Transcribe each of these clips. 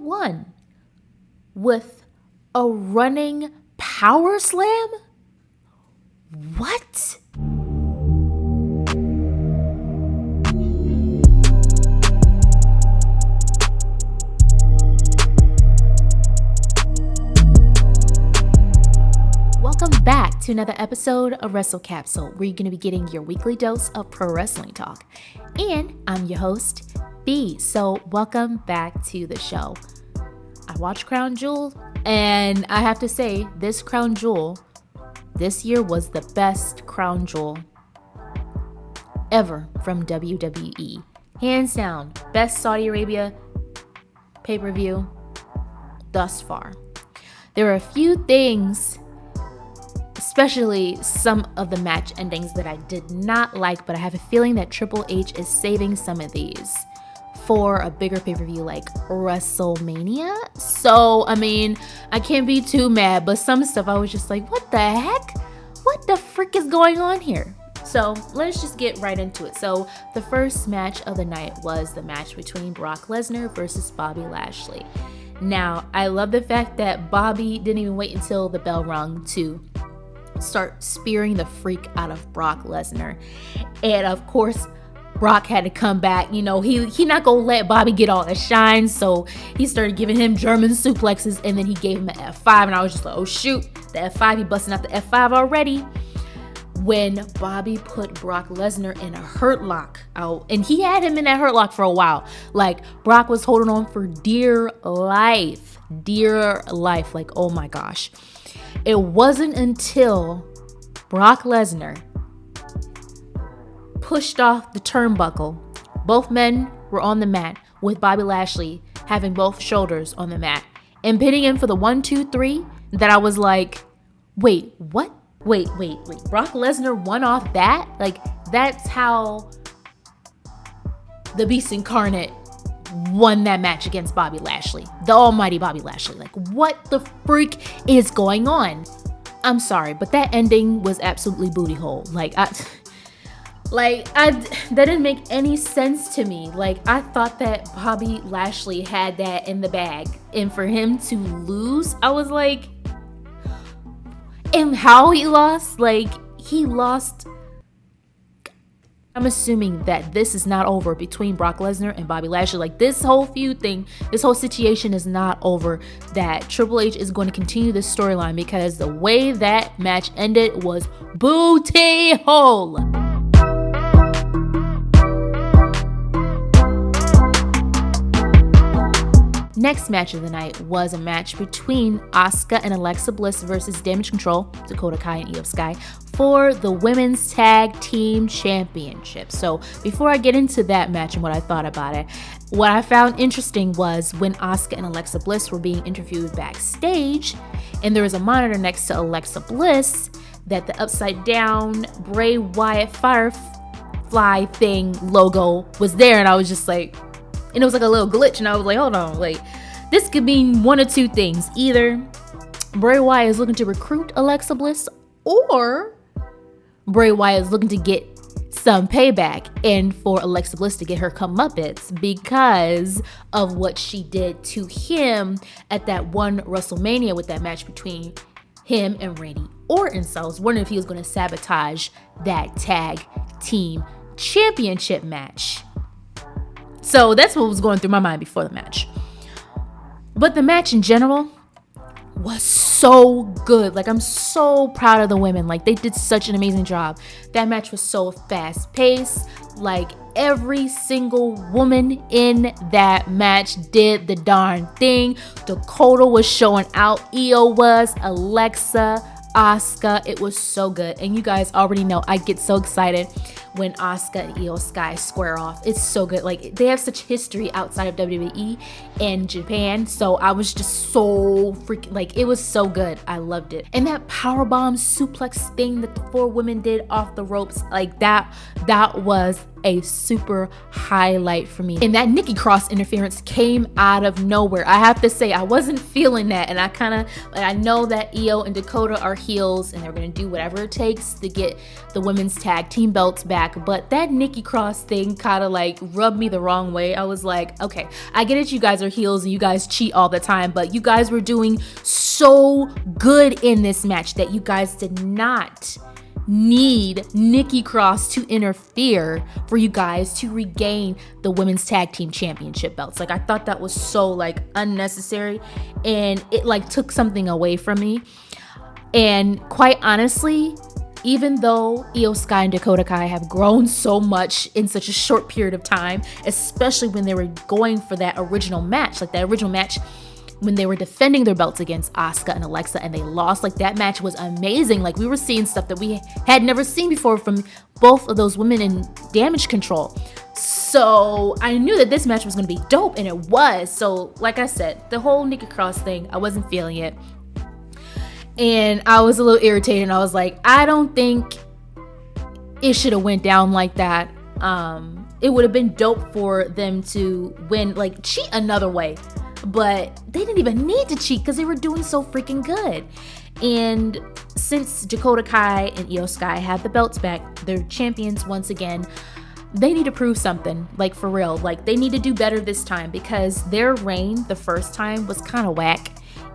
won with a running power slam? What? Welcome back to another episode of Wrestle Capsule, where you're going to be getting your weekly dose of pro wrestling talk. And I'm your host, B. So welcome back to the show. I watched Crown Jewel, and I have to say, this Crown Jewel this year was the best Crown Jewel ever from WWE. Hands down, best Saudi Arabia pay-per-view thus far. There were a few things, especially some of the match endings, that I did not like, but I have a feeling that Triple H is saving some of these for a bigger pay-per-view like WrestleMania. So, I mean, I can't be too mad, but some stuff I was just like, what the heck? What the frick is going on here? So, let's just get right into it. So, the first match of the night was the match between Brock Lesnar versus Bobby Lashley. Now, I love the fact that Bobby didn't even wait until the bell rung to start spearing the freak out of Brock Lesnar. And of course, Brock had to come back. You know, he not gonna let Bobby get all the shine, so he started giving him German suplexes, and then he gave him an F5, and I was just like, oh shoot, the F5, he busting out the F5 already. When Bobby put Brock Lesnar in a hurt lock out, and he had him in that hurt lock for a while. Like, Brock was holding on for dear life, like, oh my gosh. It wasn't until Brock Lesnar pushed off the turnbuckle, both men were on the mat, with Bobby Lashley having both shoulders on the mat and pinning him for the 1, 2, 3, that I was like, wait, what? Wait. Brock Lesnar won off that? Like, that's how the Beast Incarnate won that match against Bobby Lashley, the almighty Bobby Lashley. Like, what the freak is going on? I'm sorry, but that ending was absolutely booty hole. That didn't make any sense to me. Like, I thought that Bobby Lashley had that in the bag, and for him to lose, I was like, and how he lost? Like, he lost. I'm assuming that this is not over between Brock Lesnar and Bobby Lashley. Like, this whole feud thing, this whole situation is not over. That Triple H is going to continue this storyline, because the way that match ended was booty hole. Next match of the night was a match between Asuka and Alexa Bliss versus Damage Control, Dakota, Kai, and Io Sky, for the Women's Tag Team Championship. So before I get into that match and what I thought about it, what I found interesting was when Asuka and Alexa Bliss were being interviewed backstage, and there was a monitor next to Alexa Bliss, that the upside down Bray Wyatt Firefly thing logo was there, and I was just like, and it was like a little glitch, and I was like, hold on, like, this could mean one of two things. Either Bray Wyatt is looking to recruit Alexa Bliss, or Bray Wyatt is looking to get some payback, and for Alexa Bliss to get her comeuppance because of what she did to him at that one WrestleMania with that match between him and Randy Orton. So I was wondering if he was going to sabotage that tag team championship match. So that's what was going through my mind before the match. But the match in general was so good. Like, I'm so proud of the women. Like, they did such an amazing job. That match was so fast paced. Like, every single woman in that match did the darn thing. Dakota was showing out. Io was, Alexa, Asuka. It was so good. And you guys already know I get so excited when Asuka and Io Sky square off. It's so good. Like, they have such history outside of WWE and Japan. So I was just so freaking, like, it was so good. I loved it. And that powerbomb suplex thing that the four women did off the ropes, like, that was a super highlight for me. And that Nikki Cross interference came out of nowhere. I have to say, I wasn't feeling that. And I know that Io and Dakota are heels and they're going to do whatever it takes to get the women's tag team belts back. But that Nikki Cross thing kind of like rubbed me the wrong way. I was like, okay, I get it. You guys are heels and you guys cheat all the time, but you guys were doing so good in this match that you guys did not need Nikki Cross to interfere for you guys to regain the women's tag team championship belts. Like, I thought that was so like unnecessary, and it like took something away from me. And quite honestly, even though Io Sky and Dakota Kai have grown so much in such a short period of time, especially when they were going for that original match, like that original match when they were defending their belts against Asuka and Alexa and they lost, like that match was amazing. Like, we were seeing stuff that we had never seen before from both of those women in Damage Control. So I knew that this match was going to be dope, and it was. So like I said, the whole Nikki Cross thing, I wasn't feeling it. And I was a little irritated, and I was like, I don't think it should have went down like that. It would have been dope for them to win, like cheat another way. But they didn't even need to cheat because they were doing so freaking good. And since Dakota Kai and Io Sky have the belts back, they're champions once again, they need to prove something, like for real. Like, they need to do better this time because their reign the first time was kind of whack.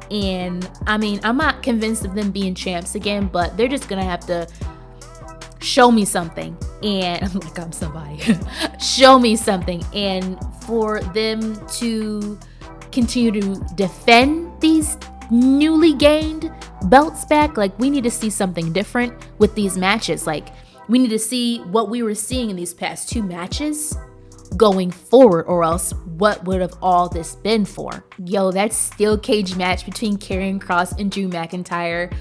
And I mean, I'm not convinced of them being champs again, but they're just gonna have to show me something. And I'm like, I'm somebody. Show me something. And for them to continue to defend these newly gained belts back, like, we need to see something different with these matches. Like, we need to see what we were seeing in these past two matches going forward, or else what would have all this been for? Yo, that steel cage match between Karrion Kross and Drew McIntyre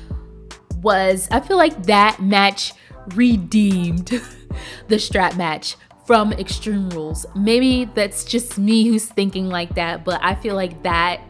was, I feel like that match redeemed the strap match from Extreme Rules. Maybe that's just me who's thinking like that, but I feel like that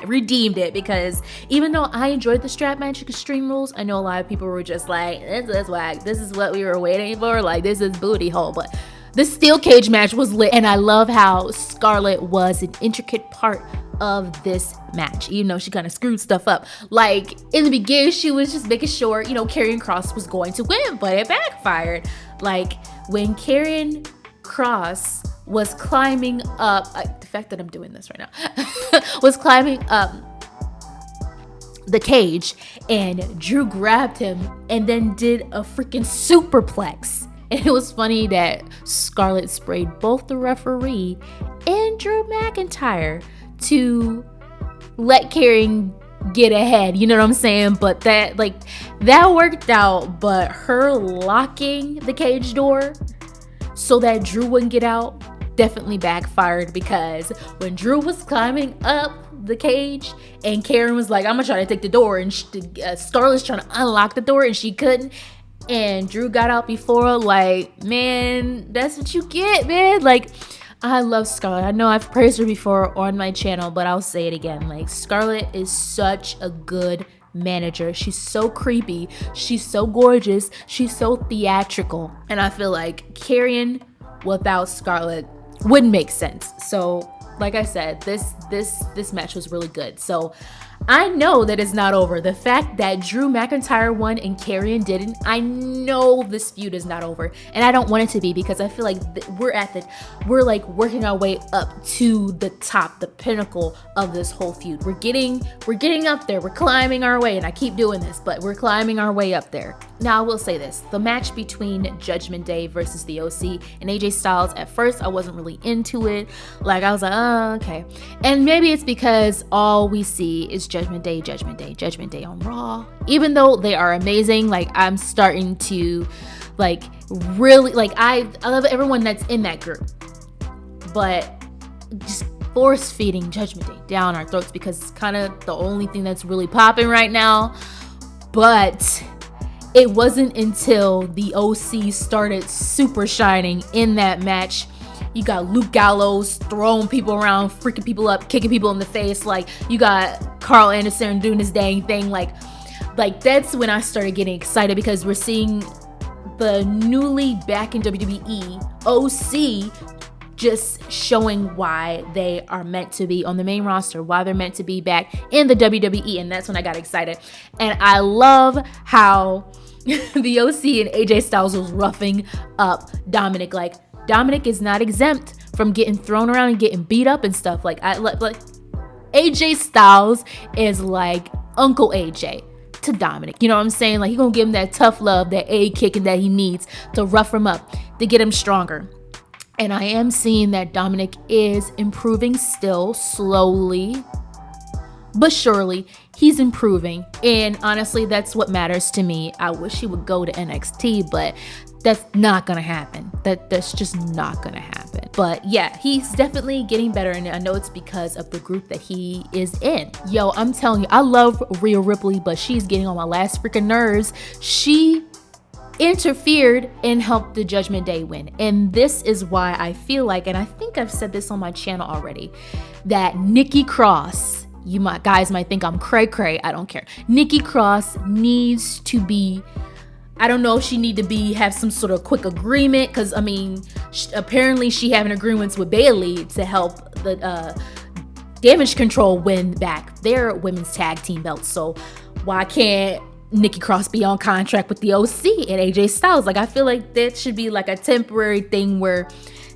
redeemed it, because even though I enjoyed the strap match at Extreme Rules, I know a lot of people were just like, this is whack, this is what we were waiting for, like, this is booty hole. But the steel cage match was lit, and I love how Scarlett was an intricate part of this match, even though she kind of screwed stuff up. Like, in the beginning, she was just making sure, Karrion Kross was going to win, but it backfired. Like, when Karrion Kross was climbing up, the fact that I'm doing this right now, was climbing up the cage, and Drew grabbed him and then did a freaking superplex. And it was funny that Scarlett sprayed both the referee and Drew McIntyre to let Karrion get ahead, you know what I'm saying? But that worked out. But her locking the cage door so that Drew wouldn't get out definitely backfired, because when Drew was climbing up the cage and Karrion was like, I'm gonna try to take the door, and Scarlett's trying to unlock the door and she couldn't, and Drew got out before her, like, man, that's what you get, man. Like, I love Scarlett. I know I've praised her before on my channel, but I'll say it again. Like, Scarlett is such a good manager. She's so creepy. She's so gorgeous. She's so theatrical. And I feel like Karrion without Scarlett wouldn't make sense. So, like I said, this match was really good. So I know that it's not over. The fact that Drew McIntyre won and Karrion didn't, I know this feud is not over, and I don't want it to be, because I feel like we're like working our way up to the top, the pinnacle of this whole feud. We're getting up there. We're climbing our way, and I keep doing this, but we're climbing our way up there. Now, I will say this: the match between Judgment Day versus the OC and AJ Styles, at first I wasn't really into it. Like, I was like, oh, okay. And maybe it's because all we see is Judgment Day on Raw. Even though they are amazing, like, I'm starting to like really like, I love everyone that's in that group, but just force feeding Judgment Day down our throats because it's kind of the only thing that's really popping right now. But it wasn't until the OC started super shining in that match. You got Luke Gallows throwing people around, freaking people up, kicking people in the face. Like, you got Carl Anderson doing his dang thing. Like that's when I started getting excited, because we're seeing the newly back in WWE OC just showing why they are meant to be on the main roster, why they're meant to be back in the WWE. And that's when I got excited. And I love how the OC and AJ Styles was roughing up Dominic. Like, Dominic is not exempt from getting thrown around and getting beat up and stuff. Like AJ Styles is like Uncle AJ to Dominic. You know what I'm saying? Like, he gonna give him that tough love, that A kicking that he needs to rough him up, to get him stronger. And I am seeing that Dominic is improving still, slowly but surely. He's improving. And honestly, that's what matters to me. I wish he would go to NXT, but that's not gonna happen. That's just not gonna happen. But yeah, he's definitely getting better, and I know it's because of the group that he is in. Yo, I'm telling you, I love Rhea Ripley, but she's getting on my last freaking nerves. She interfered and helped the Judgment Day win. And this is why I feel like, and I think I've said this on my channel already, that Nikki Cross, guys might think I'm cray-cray, I don't care. Nikki Cross needs to be, I don't know if she need to have some sort of quick agreement, because I mean, apparently she having agreements with Bayley to help the Damage Control win back their women's tag team belts. So why can't Nikki Cross be on contract with the OC and AJ Styles? Like, I feel like that should be like a temporary thing where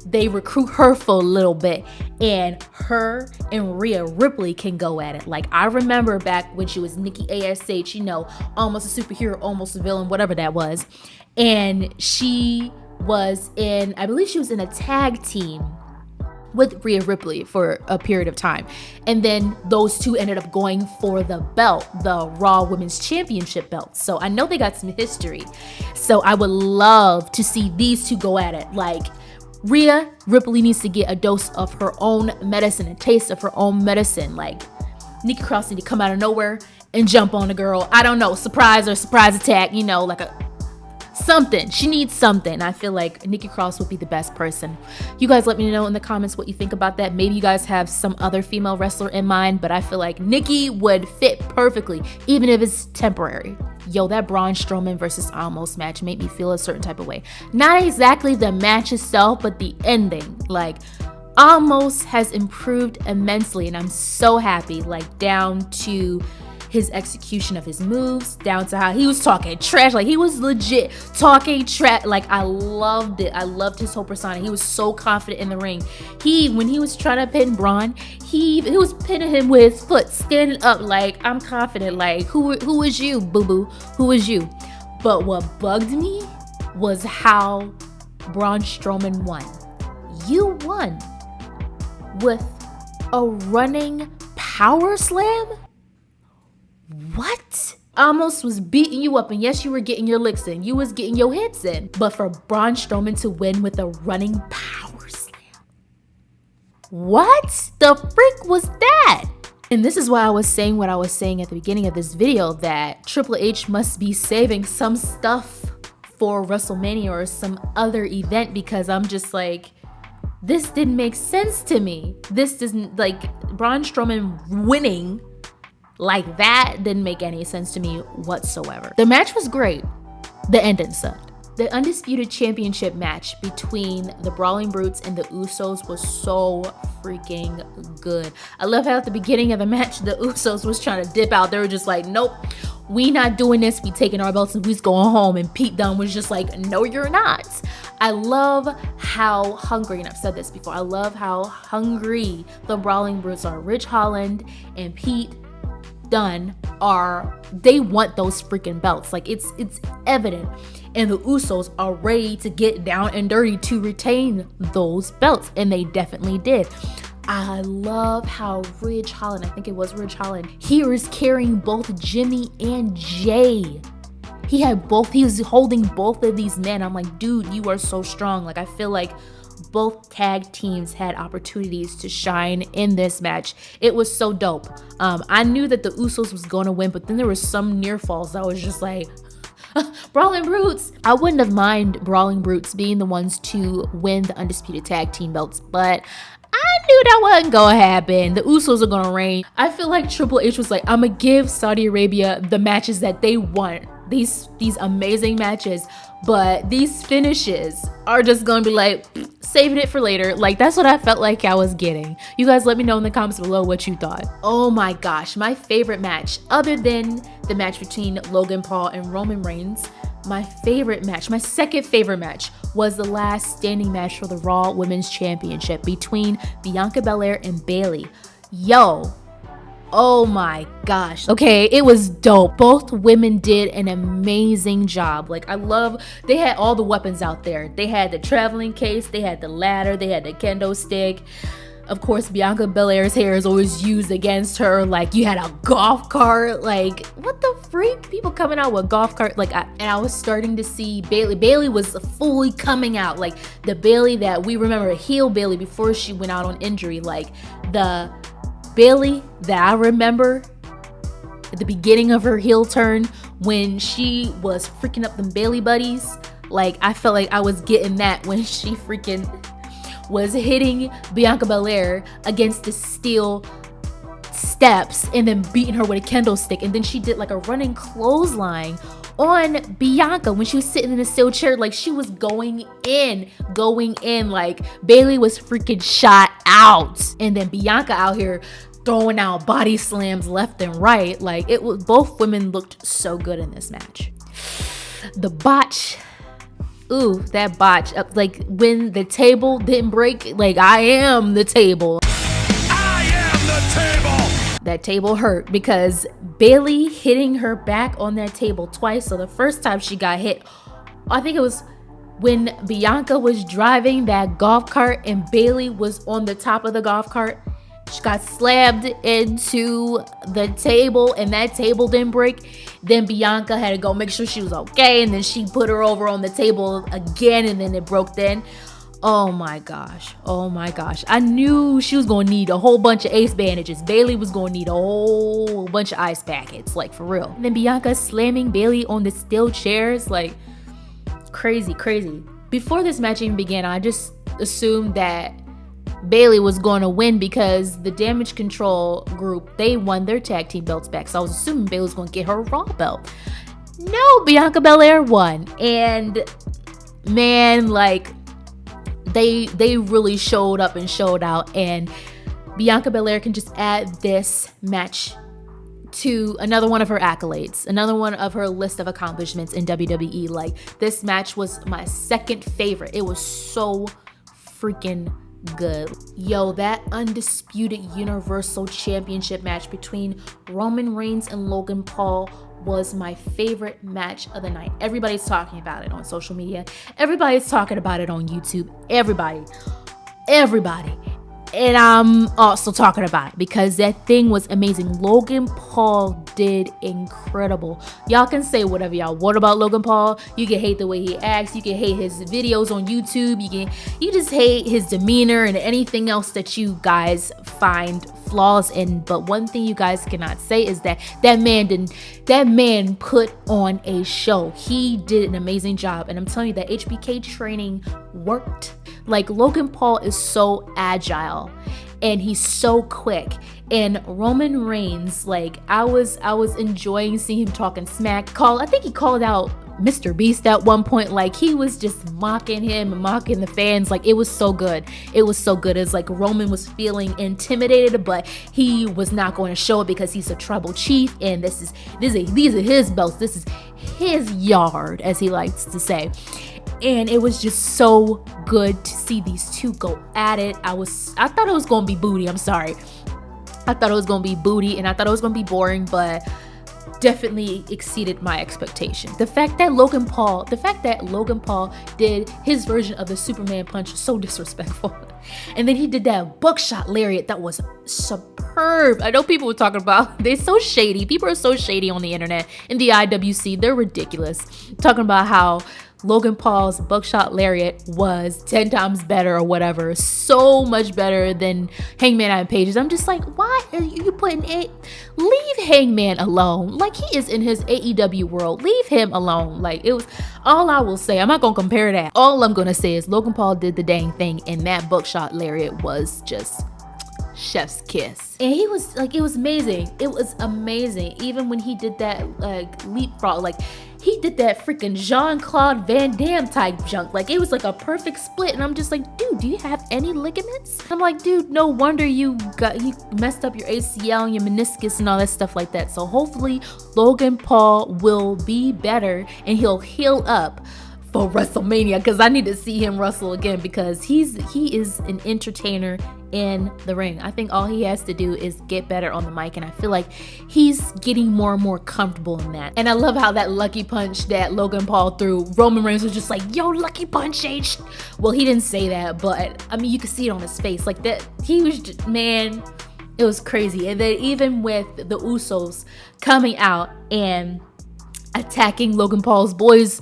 they recruit her for a little bit, and her and Rhea Ripley can go at it. Like, I remember back when she was Nikki ASH, you know, almost a superhero, almost a villain, whatever that was. And she was in, I believe she was in a tag team with Rhea Ripley for a period of time. And then those two ended up going for the belt, the Raw Women's Championship belt. So I know they got some history. So I would love to see these two go at it. Like, Rhea Ripley needs to get a dose of her own medicine, a taste of her own medicine. Like, Nikki Cross need to come out of nowhere and jump on the girl. I don't know, surprise attack, you know, like something. She needs something. I feel like Nikki Cross would be the best person. You guys let me know in the comments what you think about that. Maybe you guys have some other female wrestler in mind, but I feel like Nikki would fit perfectly, even if it's temporary. Yo, that Braun Strowman versus Omos match made me feel a certain type of way. Not exactly the match itself, but the ending. Like, Omos has improved immensely, and I'm so happy. Like, down to his execution of his moves, down to how he was talking trash. Like, he was legit talking trash. Like, I loved it. I loved his whole persona. He was so confident in the ring. When he was trying to pin Braun, he was pinning him with his foot, standing up like, I'm confident. Like, who is you, boo-boo? Who is you? But what bugged me was how Braun Strowman won. You won with a running power slam? What? Omos was beating you up, and yes, you were getting your licks in. You was getting your hits in. But for Braun Strowman to win with a running power slam? What the frick was that? And this is why I was saying what I was saying at the beginning of this video, that Triple H must be saving some stuff for WrestleMania or some other event, because I'm just like, this didn't make sense to me. This doesn't, like, Braun Strowman winning like that didn't make any sense to me whatsoever. The match was great. The ending sucked. The Undisputed Championship match between the Brawling Brutes and the Usos was so freaking good. I love how at the beginning of the match, the Usos was trying to dip out. They were just like, nope, we not doing this. We taking our belts and we's going home. And Pete Dunne was just like, no, you're not. I love how hungry, and I've said this before, I love how hungry the Brawling Brutes are. Ridge Holland and Pete Dunne they want those freaking belts. Like, it's evident. And the Usos are ready to get down and dirty to retain those belts, and they definitely did. I love how Ridge Holland, I think it was Ridge Holland, he was carrying both Jimmy and Jay. He was holding both of these men. I'm like, dude, you are so strong. Like, I feel like both tag teams had opportunities to shine in this match. It was so dope. I knew that the Usos was going to win, but then there was some near falls. I was just like, Brawling Brutes. I wouldn't have mind Brawling Brutes being the ones to win the Undisputed Tag Team belts, but I knew that wasn't gonna happen. The Usos are gonna reign. I feel like Triple H was like, I'm gonna give Saudi Arabia the matches that they want these amazing matches, but these finishes are just gonna be like saving it for later. Like, that's what I felt like I was getting. You guys let me know in the comments below what you thought. Oh my gosh, my favorite match, other than the match between Logan Paul and Roman Reigns, my favorite match, my second favorite match, was the last standing match for the Raw Women's Championship between Bianca Belair and Bayley. Yo, oh my gosh. Okay, it was dope. Both women did an amazing job. Like, I love, they had all the weapons out there. They had the traveling case, they had the ladder, they had the kendo stick. Of course, Bianca Belair's hair is always used against her. Like, you had a golf cart. Like, what the freak? People coming out with golf cart. Like, I was starting to see Bayley. Bayley was fully coming out. Like, the Bayley that we remember, heel Bayley before she went out on injury. Like, the Bayley that I remember at the beginning of her heel turn when she was freaking up them Bayley buddies. Like, I felt like I was getting that when she freaking was hitting Bianca Belair against the steel steps and then beating her with a kendo stick. And then she did like a running clothesline on Bianca when she was sitting in the steel chair. Like, she was going in. Like, Bayley was freaking shot out. And then Bianca out here throwing out body slams left and right. Like, it was, both women looked so good in this match. The botch, ooh, that botch, like when the table didn't break. Like, I am the table. I am the table. That table hurt because Bayley hitting her back on that table twice. So the first time she got hit, I think it was when Bianca was driving that golf cart and Bayley was on the top of the golf cart. She got slammed into the table and that table didn't break. Then Bianca had to go make sure she was okay, and then she put her over on the table again, and then it broke then. Oh my gosh. Oh my gosh. I knew she was going to need a whole bunch of ace bandages. Bayley was going to need a whole bunch of ice packets, like, for real. And then Bianca slamming Bayley on the steel chairs, like, crazy. Before this match even began, I just assumed that Bayley was going to win because the Damage Control group, they won their tag team belts back. So I was assuming Bayley was going to get her Raw belt. No, Bianca Belair won. And man, like, they really showed up and showed out. And Bianca Belair can just add this match to another one of her accolades, another one of her list of accomplishments in WWE. Like, this match was my second favorite. It was so freaking good. Yo, that Undisputed Universal Championship match between Roman Reigns and Logan Paul was my favorite match of the night. Everybody's talking about it on social media. Everybody's talking about it on YouTube. Everybody. And I'm also talking about it because that thing was amazing. Logan Paul did incredible. Y'all can say whatever y'all want about Logan Paul. You can hate the way he acts. You can hate his videos on YouTube. You just hate his demeanor and anything else that you guys find flaws in. But one thing you guys cannot say is that that man put on a show. He did an amazing job. And I'm telling you, that HBK training worked. Like, Logan Paul is so agile and he's so quick. And Roman Reigns, like, I was enjoying seeing him talking smack. I think he called out Mr. Beast at one point. Like, he was just mocking him and mocking the fans. Like, it was so good. It's like Roman was feeling intimidated, but he was not going to show it because he's a tribal chief, and these are his belts. This is his yard, as he likes to say. And it was just so good to see these two go at it. I thought it was gonna be booty. I'm sorry. I thought it was gonna be booty, and I thought it was gonna be boring, but definitely exceeded my expectation. The fact that Logan Paul did his version of the Superman punch was so disrespectful. And then he did that buckshot lariat that was superb. I know people were talking about, they're so shady. People are so shady on the internet. In the IWC, they're ridiculous. Talking about how Logan Paul's buckshot lariat was 10 times better or whatever. So much better than Hangman Adam Page's. I'm just like, why are you putting it? Leave Hangman alone. Like, he is in his AEW world. Leave him alone. Like, it was all I will say. I'm not going to compare that. All I'm going to say is Logan Paul did the dang thing, and that buckshot lariat was just chef's kiss. And he was like, it was amazing. It was amazing. Even when he did that, like, leapfrog, like, he did that freaking Jean-Claude Van Damme type junk. Like, it was like a perfect split. And I'm just like, dude, do you have any ligaments? I'm like, dude, no wonder you messed up your ACL and your meniscus and all that stuff like that. So hopefully Logan Paul will be better and he'll heal up for WrestleMania, because I need to see him wrestle again, because he is an entertainer in the ring. I think all he has to do is get better on the mic, and I feel like he's getting more and more comfortable in that. And I love how that lucky punch that Logan Paul threw, Roman Reigns was just like, yo, lucky punch, H. Well, he didn't say that, but I mean, you could see it on his face. Like, that, he was just, man, it was crazy. And then even with the Usos coming out and attacking Logan Paul's boys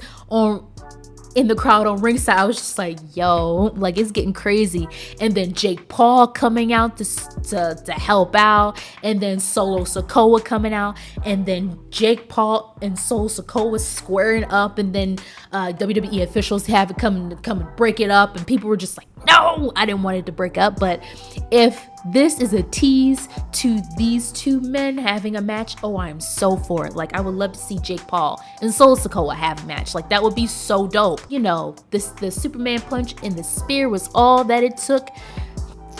in the crowd on ringside, I was just like, yo, like, it's getting crazy. And then Jake Paul coming out to help out, and then Solo Sikoa coming out, and then Jake Paul and Solo Sikoa squaring up, and then WWE officials have it come and break it up, and people were just like, no, I didn't want it to break up. But if this is a tease to these two men having a match, oh, I am so for it. Like, I would love to see Jake Paul and Solo Sikoa have a match. Like, that would be so dope. You know, the Superman punch and the spear was all that it took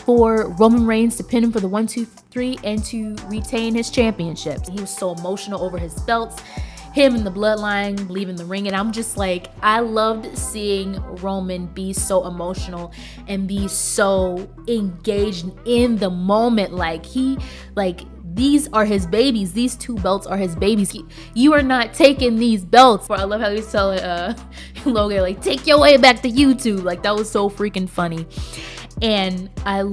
for Roman Reigns to pin him for the 1, 2, 3 and to retain his championship. He was so emotional over his belts, him and the bloodline leaving the ring, and I'm just like, I loved seeing Roman be so emotional and be so engaged in the moment. These are his babies. These 2 belts are his babies. You are not taking these belts. I love how he's telling Logan, like, take your way back to YouTube. Like, that was so freaking funny. And I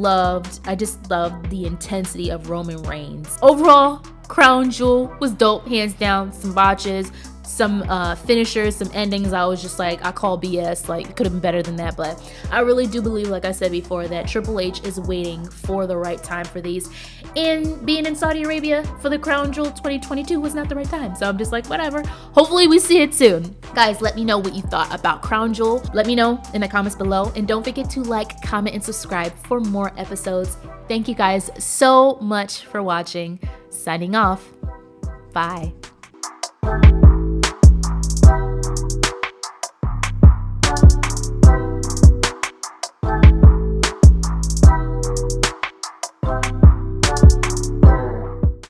just loved the intensity of Roman Reigns. Overall, Crown Jewel was dope, hands down. Some botches, some finishers, some endings. I was just like, I call BS. Like, it could have been better than that. But I really do believe, like I said before, that Triple H is waiting for the right time for these. And being in Saudi Arabia for the Crown Jewel 2022 was not the right time. So I'm just like, whatever. Hopefully we see it soon. Guys, let me know what you thought about Crown Jewel. Let me know in the comments below. And don't forget to like, comment, and subscribe for more episodes. Thank you guys so much for watching. Signing off. Bye.